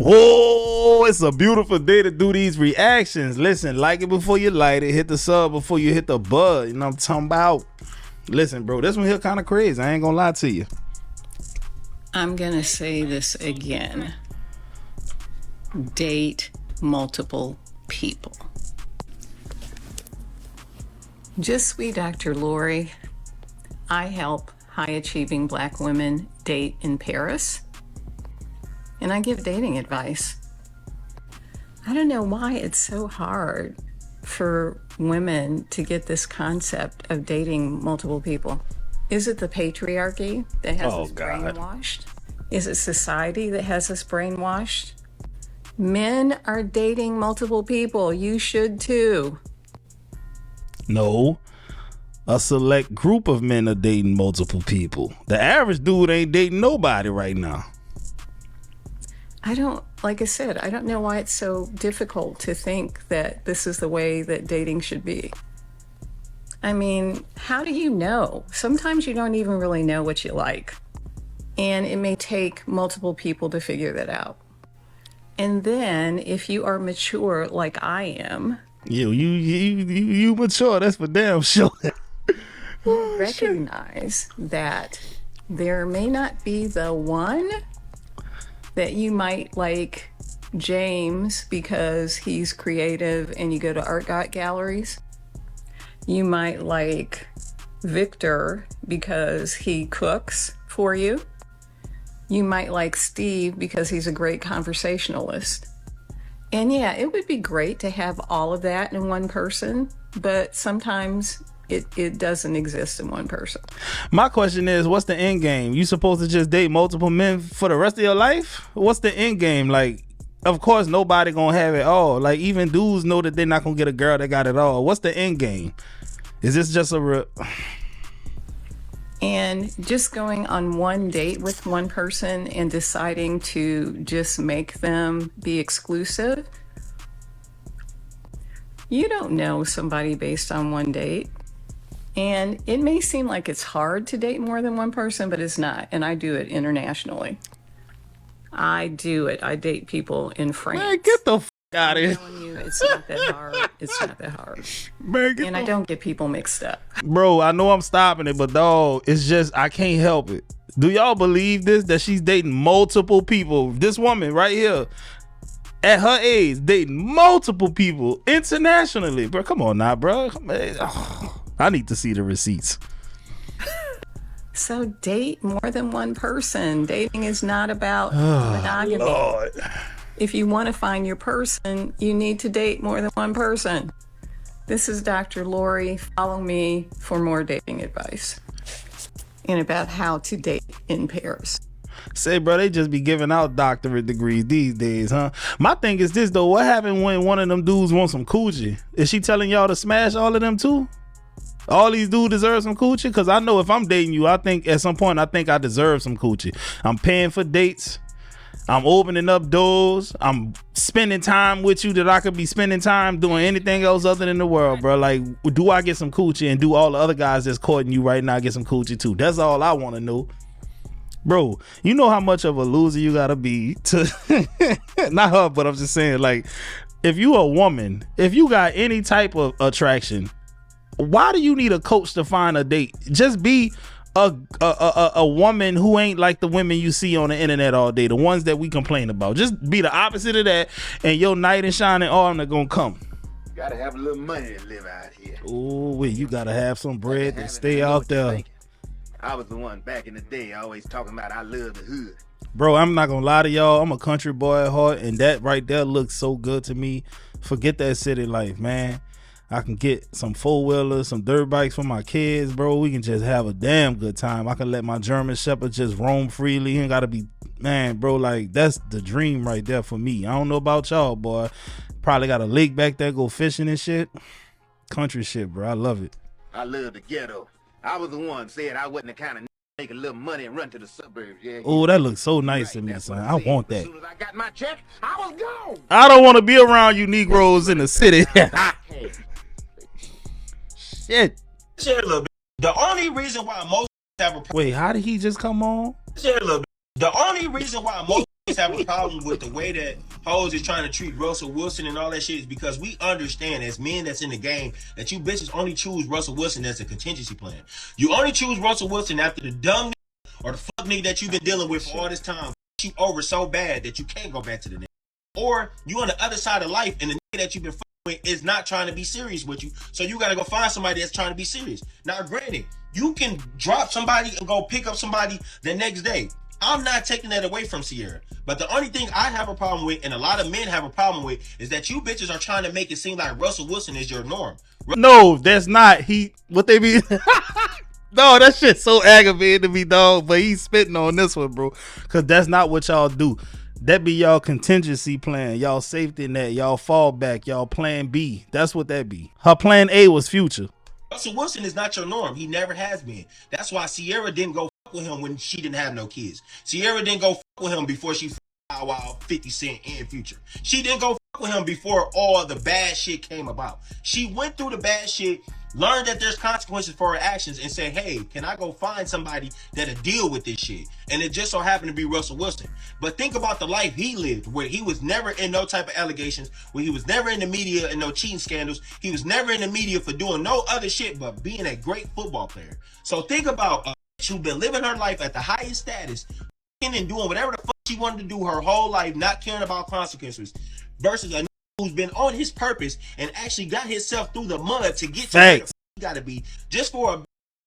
Oh, it's a beautiful day to do these reactions. Listen, like it before you light it. Hit the sub before you hit the bud. You know what I'm talking about? Listen, bro, this one here kind of crazy. I ain't gonna lie to you. I'm gonna say this again. Date multiple people. Just sweet Dr. Lori. I help high-achieving Black women date in Paris, and I give dating advice. I don't know why it's so hard for women to get this concept of dating multiple people. Is it the patriarchy that has us brainwashed? Is it society that has us brainwashed? Men are dating multiple people. You should too. No. A select group of men are dating multiple people. The average dude ain't dating nobody right now. Like I said, I don't know why it's so difficult to think that this is the way that dating should be. I mean, how do you know? Sometimes you don't even really know what you like. And it may take multiple people to figure that out. And then if you are mature like I am, you mature, that's for damn sure. recognize that there may not be the one that you might like James because he's creative and you go to art galleries. You might like Victor because he cooks for you. You might like Steve because he's a great conversationalist. And yeah, it would be great to have all of that in one person, but sometimes it doesn't exist in one person. My question is, what's the end game? You supposed to just date multiple men for the rest of your life? What's the end game? Like, of course, nobody gonna have it all. Like, even dudes know that they're not gonna get a girl that got it all. What's the end game? Is this just And just going on one date with one person and deciding to just make them be exclusive? You don't know somebody based on one date. And it may seem like it's hard to date more than one person, but it's not. And I do it internationally. I do it. I date people in France. Man, get the out of here. I'm telling you, it's not that hard. It's not that hard. Man, and I don't get people mixed up. Bro, I know I'm stopping it, but dog, it's just, I can't help it. Do y'all believe this? That she's dating multiple people? This woman right here, at her age, dating multiple people internationally. Bro, come on now, bro. I need to see the receipts. So date more than one person. Dating is not about monogamy. Lord. If you want to find your person, you need to date more than one person. This is Dr. Lori. Follow me for more dating advice and about how to date in Paris. Say, bro, they just be giving out doctorate degrees these days, huh? My thing is this, though. What happened when one of them dudes wants some coochie? Is she telling y'all to smash all of them too? All these dudes deserve some coochie? Because I know if I'm dating you, I think at some point, I think I deserve some coochie. I'm paying for dates. I'm opening up doors. I'm spending time with you that I could be spending time doing anything else other than the world, bro. Like, do I get some coochie, and do all the other guys that's courting you right now get some coochie too? That's all I want to know. Bro, you know how much of a loser you gotta be to not her, but I'm just saying, like, if you a woman, if you got any type of attraction, why do you need a coach to find a date? Just be a woman who ain't like the women you see on the internet all day, the ones that we complain about. Just be the opposite of that, and your knight in shining armor gonna come. You gotta have a little money to live out here. Oh, wait, you gotta have some bread to stay out there. I was the one back in the day always talking about I love the hood. Bro, I'm not gonna lie to y'all. I'm a country boy at heart, and that right there looks so good to me. Forget that city life, man. I can get some four-wheelers, some dirt bikes for my kids, bro. We can just have a damn good time. I can let my German Shepherd just roam freely. He ain't gotta be, man, bro, like, that's the dream right there for me. I don't know about y'all, boy. Probably got a lake back there, go fishing and shit. Country shit, bro. I love it. I love the ghetto. I was the one said I wasn't the kind of make a little money and run to the suburbs. Yeah. Oh, that looks so nice to me, son. I want that. As soon as I got my check, I was gone. I don't want to be around you Negroes in the city. Shit. Share a little bit. The only reason why most have a Wait, how did he just come on? share a little bit. The only reason why most have a problem with the way that hoes is trying to treat Russell Wilson and all that shit is because we understand as men that's in the game that you bitches only choose Russell Wilson as a contingency plan. You only choose Russell Wilson after the dumb or the fuck nigga that you've been dealing with for all this time you over so bad that you can't go back to the nigga. Or you on the other side of life and the nigga that you've been fucking with is not trying to be serious with you. So you gotta go find somebody that's trying to be serious. Now granted, you can drop somebody and go pick up somebody the next day. I'm not taking that away from Sierra. But the only thing I have a problem with, and a lot of men have a problem with, is that you bitches are trying to make it seem like Russell Wilson is your norm. No, that's not. What they be. No, that shit's so aggravating to me, dog. But he's spitting on this one, bro. Because that's not what y'all do. That be y'all contingency plan, y'all safety net, y'all fallback, y'all plan B. That's what that be. Her plan A was Future. Russell Wilson is not your norm. He never has been. That's why Sierra didn't go fuck with him when she didn't have no kids. Sierra didn't go fuck with him before she Bow Wow, 50 Cent, and Future. She didn't go fuck with him before all the bad shit came about. She went through the bad shit, learned that there's consequences for her actions, and said, hey, can I go find somebody that'll deal with this shit? And it just so happened to be Russell Wilson. But think about the life he lived, where he was never in no type of allegations, where he was never in the media and no cheating scandals. He was never in the media for doing no other shit but being a great football player. So think about a bitch who's been living her life at the highest status and doing whatever the fuck she wanted to do her whole life, not caring about consequences, versus a who's been on his purpose and actually got himself through the mud to get to where he gotta be, just for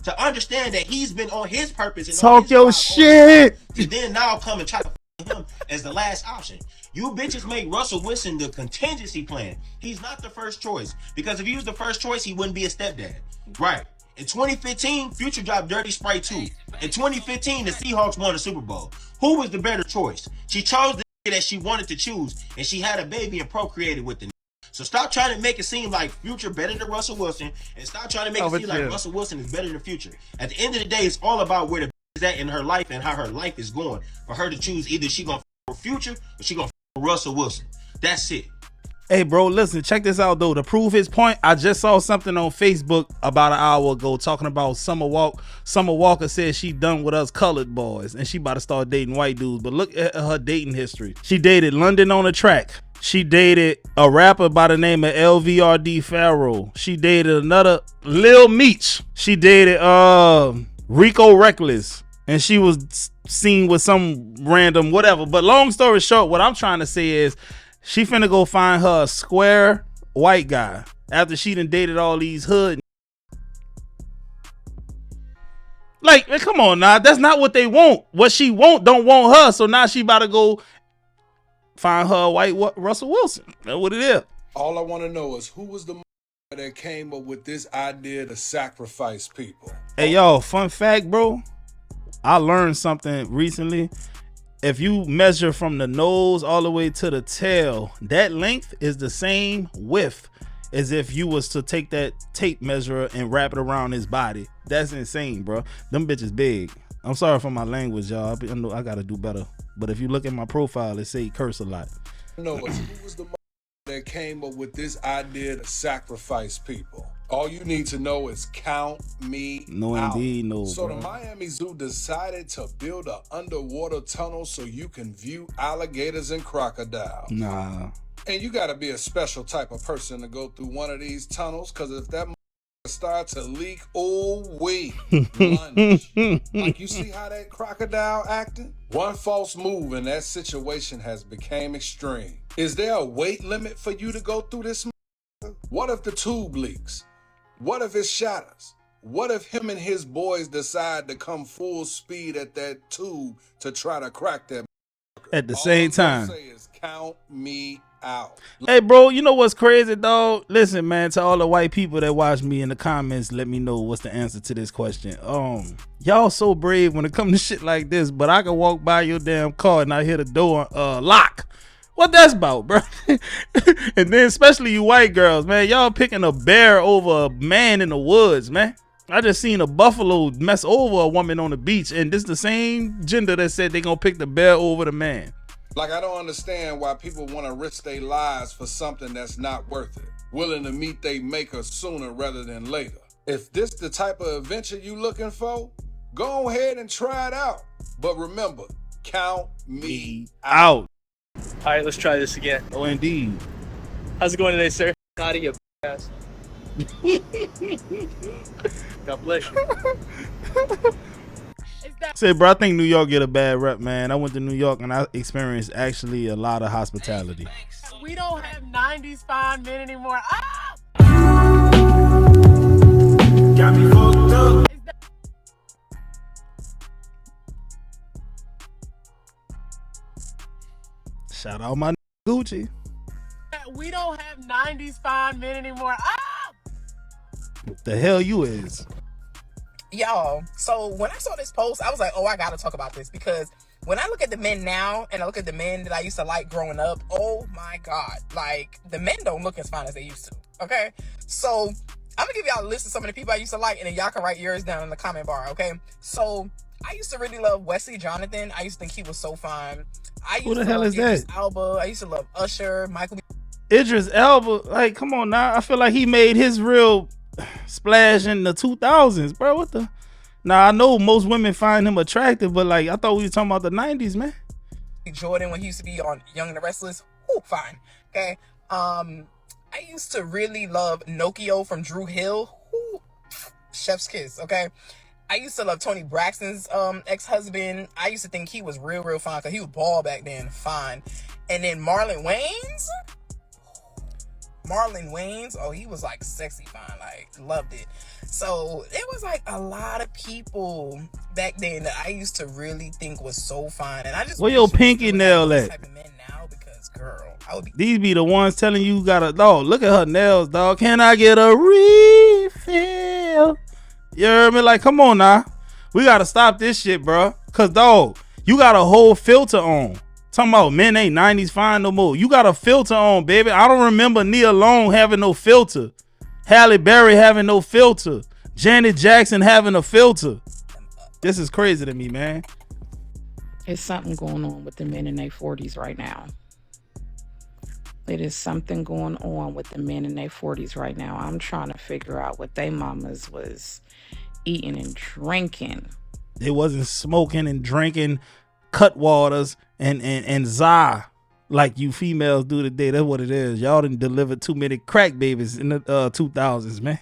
to understand that he's been on his purpose and talk your shit to then now come and try to him as the last option. You bitches make Russell Wilson the contingency plan. He's not the first choice, because if he was the first choice, he wouldn't be a stepdad. Right. In 2015, Future dropped Dirty Sprite 2. In 2015, the Seahawks won the Super Bowl. Who was the better choice? She chose the that she wanted to choose, and she had a baby and procreated with the. So stop trying to make it seem like Future better than Russell Wilson, and stop trying to make it seem like Russell Wilson is better than Future. At the end of the day, it's all about where the is at in her life and how her life is going. For her to choose either she gonna for Future or she gonna for Russell Wilson. That's it. Hey, bro, listen, check this out, though. To prove his point, I just saw something on Facebook about an hour ago talking about Summer Walker. Summer Walker said she done with us colored boys, and she about to start dating white dudes. But look at her dating history. She dated London on the Track. She dated a rapper by the name of LVRD Pharaoh. She dated another Lil Meech. She dated Rico Reckless, and she was seen with some random whatever. But long story short, what I'm trying to say is, she finna go find her a square white guy after she done dated all these hood. Like, come on now. That's not what they want. What she don't want her. So now she about to go find her a white Russell Wilson. That's what it is. All I want to know is who was the that came up with this idea to sacrifice people. Hey, y'all, fun fact, bro. I learned something recently. If you measure from the nose all the way to the tail, that length is the same width as if you was to take that tape measure and wrap it around his body. That's insane, bro. Them bitches big. I'm sorry for my language, y'all. I know I gotta do better. But if you look at my profile, it say curse a lot. No, who was the that came up with this idea to sacrifice people? All you need to know is count me no out. Indeed, no. So bro. the Miami Zoo decided to build an underwater tunnel so you can view alligators and crocodiles. Nah. And you got to be a special type of person to go through one of these tunnels, because if that start to leak, oh wait, lunge. Like, you see how that crocodile acting? One false move and that situation has become extreme. Is there a weight limit for you to go through this? What if the tube leaks? What if it shatters? What if him and his boys decide to come full speed at that tube to try to crack that? At the same time. All I'm gonna say is count me out. Hey, bro, you know what's crazy, dog? Listen, man, to all the white people that watch me in the comments, let me know what's the answer to this question. Y'all so brave when it comes to shit like this, but I can walk by your damn car and I hear the door lock. What that's about, bro? And then especially you white girls, man, y'all picking a bear over a man in the woods, man. I just seen a buffalo mess over a woman on the beach, and this the same gender that said they gonna pick the bear over the man. Like, I don't understand why people want to risk their lives for something that's not worth it. Willing to meet they maker sooner rather than later. If this the type of adventure you looking for, go ahead and try it out. But remember, Count me Out. All right, let's try this again. Oh, indeed. How's it going today, sir? Out of your ass. God bless you. Say, bro, I think New York get a bad rep, man. I went to New York and I experienced actually a lot of hospitality. We don't have 90s fine men anymore. Ah! Got me fucked up. Shout out my Gucci. We don't have 90s fine men anymore. Ah! The hell you is. Y'all, so when I saw this post, I was like, oh, I gotta talk about this, because when I look at the men now and I look at the men that I used to like growing up, oh my God, like the men don't look as fine as they used to. Okay, so I'm gonna give y'all a list of some of the people I used to like, and then y'all can write yours down in the comment bar. Okay, so I used to really love Wesley Jonathan. I used to think he was so fine. Who the hell is that? Alba. I used to love Usher, Michael. Idris Elba. Like, come on now. I feel like he made his real splash in the 2000s, bro. What the? Now I know most women find him attractive, but like I thought we were talking about the 90s, man. Jordan, when he used to be on Young and the Restless, fine. Okay. I used to really love Nokio from Drew Hill. Chef's kiss. Okay. I used to love Tony Braxton's ex-husband. I used to think he was real fine because he was bald back then. Fine. And then Marlon Wayans, oh, he was like sexy fine, like loved it. So it was like a lot of people back then that I used to really think was so fine, and I just where your pinky nail at? Type of men now, because girl, I would be. These be the ones telling you gotta. Dog, look at her nails, dog. Can I get a refill? You heard me? Like, come on now, we gotta stop this shit, bro. Cause dog, you got a whole filter on. Talking about men ain't 90s fine no more. You got a filter on, baby. I don't remember Nia Long having no filter. Halle Berry having no filter. Janet Jackson having a filter. This is crazy to me, man. It's something going on with the men in their 40s right now. It is something going on with the men in their 40s right now. I'm trying to figure out what they mamas was eating and drinking. They wasn't smoking and drinking cut waters and za like you females do today. That's what it is. Y'all done delivered too many crack babies in the 2000s, man.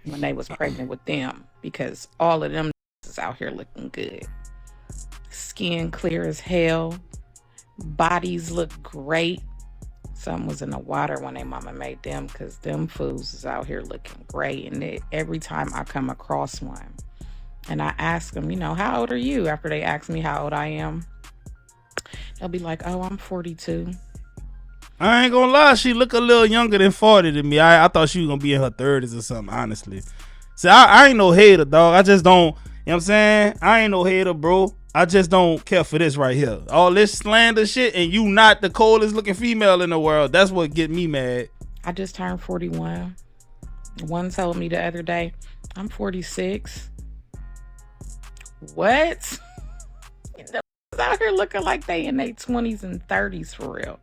When they was pregnant with them, because all of them is out here looking good. Skin clear as hell. Bodies look great. Something was in the water when they mama made them, because them fools is out here looking great. And every time I come across one and I ask them, you know, how old are you? After they ask me how old I am, they'll be like, oh, I'm 42. I ain't gonna lie, she look a little younger than 40 to me. I thought she was gonna be in her 30s or something, honestly. See, I ain't no hater, dog. I just don't, you know what I'm saying? I ain't no hater, bro. I just don't care for this right here. All this slander shit, and you not the coldest looking female in the world. That's what get me mad. I just turned 41. One told me the other day, I'm 46. What? Out here looking like they in their 20s and 30s for real.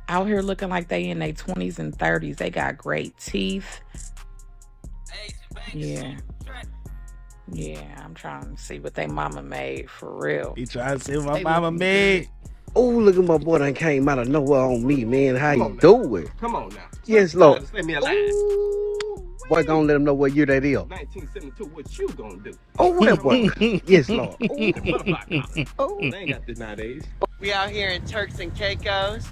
Out here looking like they in their 20s and 30s. They got great teeth. Yeah, I'm trying to see what they mama made for real. He trying to see what my mama made. Oh, look at my boy that came out of nowhere on me, man. How you doing? Come on now. Yes, Lord. Let me alive. Boy, gonna let him know what year that is. 1972, what you gonna do? Oh, what boy? Yes, Lord. Oh, they ain't got this nowadays. We out here in Turks and Caicos.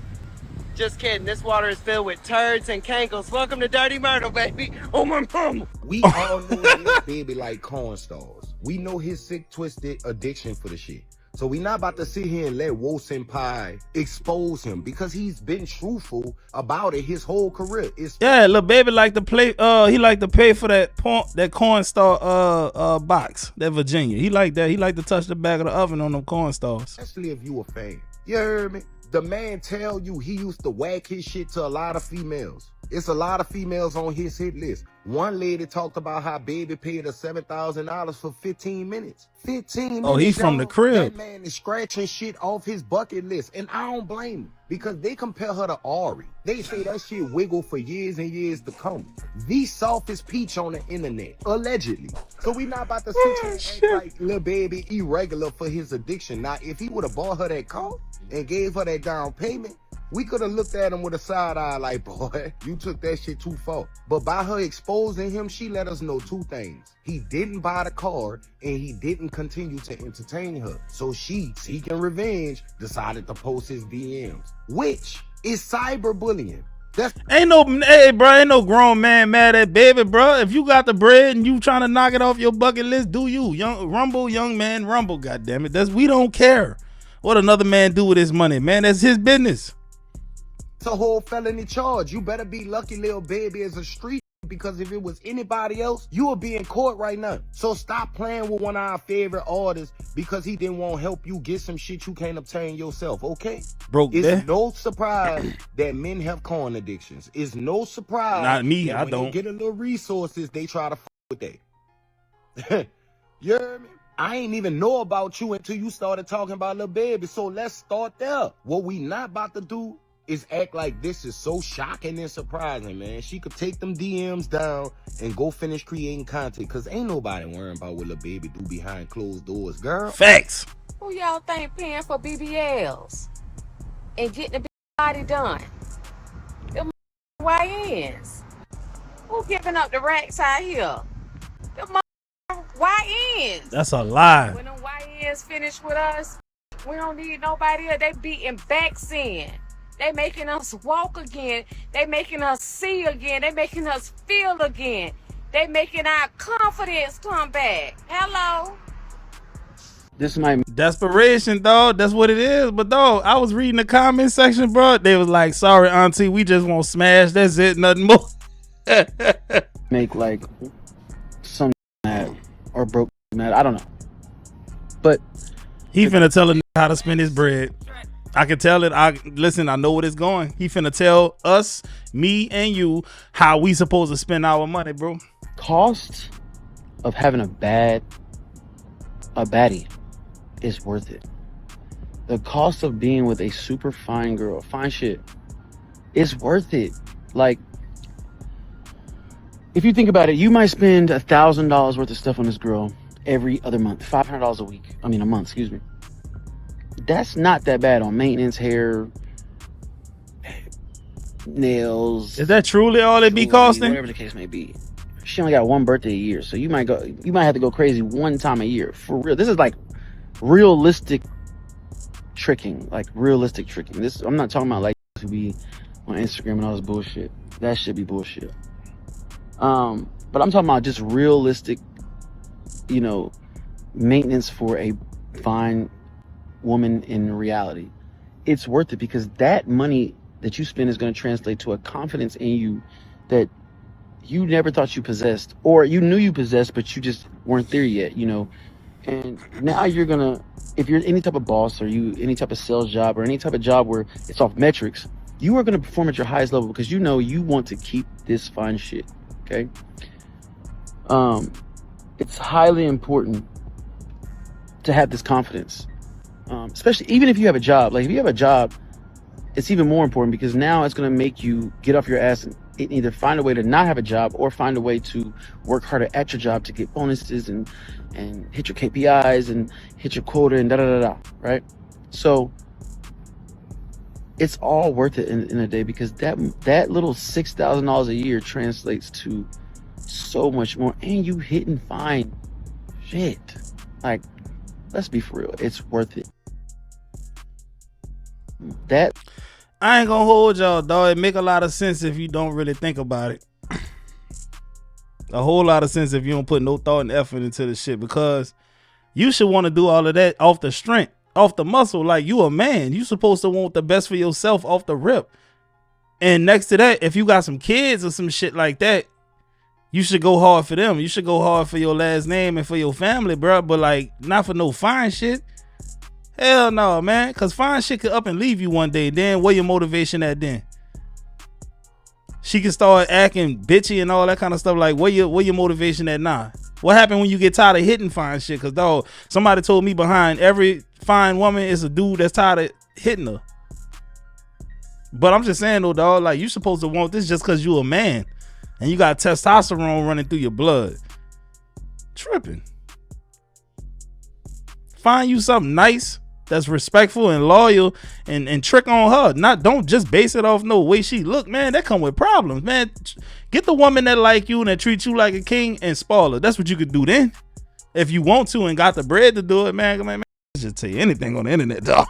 Just kidding. This water is filled with turds and cankles. Welcome to Dirty Myrtle, baby. Oh, my mama. We all know that baby like corn stars. We know his sick, twisted addiction for the shit. So we not about to sit here and let Wo Senpai expose him, because he's been truthful about it his whole career. Yeah, little baby like to play. He like to pay for that corn star box, that Virginia. He like that. He like to touch the back of the oven on them corn stars. Especially if you a fan. You heard me? The man tell you he used to whack his shit to a lot of females. It's a lot of females on his hit list. One lady talked about how baby paid her $7,000 for 15 minutes. 15 minutes. Oh, he from the crib. That man is scratching shit off his bucket list. And I don't blame him because they compare her to Ari. They say that shit wiggle for years and years to come. The softest peach on the internet, allegedly. So we not about to sit here and act like Lil Baby irregular for his addiction. Now, if he would have bought her that car and gave her that down payment, we could have looked at him with a side eye like, boy, you took that shit too far. But by her exposing him, she let us know two things. He didn't buy the car and he didn't continue to entertain her. So she, seeking revenge, decided to post his DMs, which is cyberbullying. Ain't no grown man mad at baby, bro. If you got the bread and you trying to knock it off your bucket list, do you. Young man, rumble, goddammit. We don't care what another man do with his money, man. That's his business. It's a whole felony charge. You better be lucky Lil Baby is a street, because if it was anybody else, you would be in court right now. So stop playing with one of our favorite artists because he didn't want to help you get some shit you can't obtain yourself, okay? Broke It's there. no surprise that men have corn addictions. It's no surprise. Not me, that I when don't. they get a little resources, they try to with that. You heard me? I ain't even know about you until you started talking about Lil Baby. So let's start there. What we not about to do is act like this is so shocking and surprising, man. She could take them DMs down and go finish creating content, because ain't nobody worrying about what Lil Baby do behind closed doors, girl. Facts. Who y'all think paying for BBLs and getting the body done? Them YNs. Who giving up the racks out here? Them YNs. That's a lie. When them YNs finish with us, we don't need nobody else. They beating backs in. They making us walk again. They making us see again. They making us feel again. They making our confidence come back. Hello? This might desperation, dog. That's what it is. But dog, I was reading the comment section, bro. They was like, "Sorry, auntie, we just won't smash. That's it, nothing more." Make like some mad or broke mad. I don't know. But he finna tell a nigga how to spend his bread. I can tell it. Listen, I know what it's going. He finna tell us, me and you, how we supposed to spend our money, bro. Cost of having a baddie is worth it. The cost of being with a super fine girl, fine shit, is worth it. Like, if you think about it, you might spend $1,000 worth of stuff on this girl every other month, $500 a month, excuse me. That's not that bad on maintenance, hair, nails. Is that truly all it be costing? Whatever the case may be. She only got one birthday a year, so you might have to go crazy one time a year. For real. This is like realistic tricking. This, I'm not talking about like to be on Instagram and all this bullshit. That should be bullshit. But I'm talking about just realistic, maintenance for a fine woman in reality. It's worth it, because that money that you spend is going to translate to a confidence in you that you never thought you possessed, or you knew you possessed, but you just weren't there yet, And now you're gonna, if you're any type of boss or any type of sales job or any type of job where it's off metrics, you are going to perform at your highest level because you want to keep this fine shit. Okay. It's highly important to have this confidence. Especially even if you have a job. Like if you have a job, it's even more important, because now it's going to make you get off your ass and either find a way to not have a job or find a way to work harder at your job to get bonuses and hit your KPIs and hit your quota and right? So it's all worth it in a day, because that little $6,000 a year translates to so much more, and you hitting fine shit. Like, let's be for real, it's worth it. That I ain't gonna hold y'all, dog. It make a lot of sense if you don't really think about it. A whole lot of sense if you don't put no thought and effort into the shit, because you should want to do all of that off the strength, off the muscle. Like, you a man, you supposed to want the best for yourself off the rip. And next to that, if you got some kids or some shit like that, you should go hard for them. You should go hard for your last name and for your family, bro. But like, not for no fine shit. Hell no, man. Because fine shit could up and leave you one day. Then where your motivation at then? she can start acting bitchy and all that kind of stuff. Like, where your motivation at now? What happened when you get tired of hitting fine shit? Cause dog, somebody told me behind every fine woman is a dude that's tired of hitting her. But I'm just saying though, dog, like you supposed to want this just cause you a man and you got testosterone running through your blood. Tripping. Find you something nice that's respectful and loyal and trick on her. Don't just base it off no way she look, man. That come with problems, man. Get the woman that like you and that treat you like a king and spoil her. That's what you could do then. If you want to and got the bread to do it, man. Just tell you anything on the internet, dog.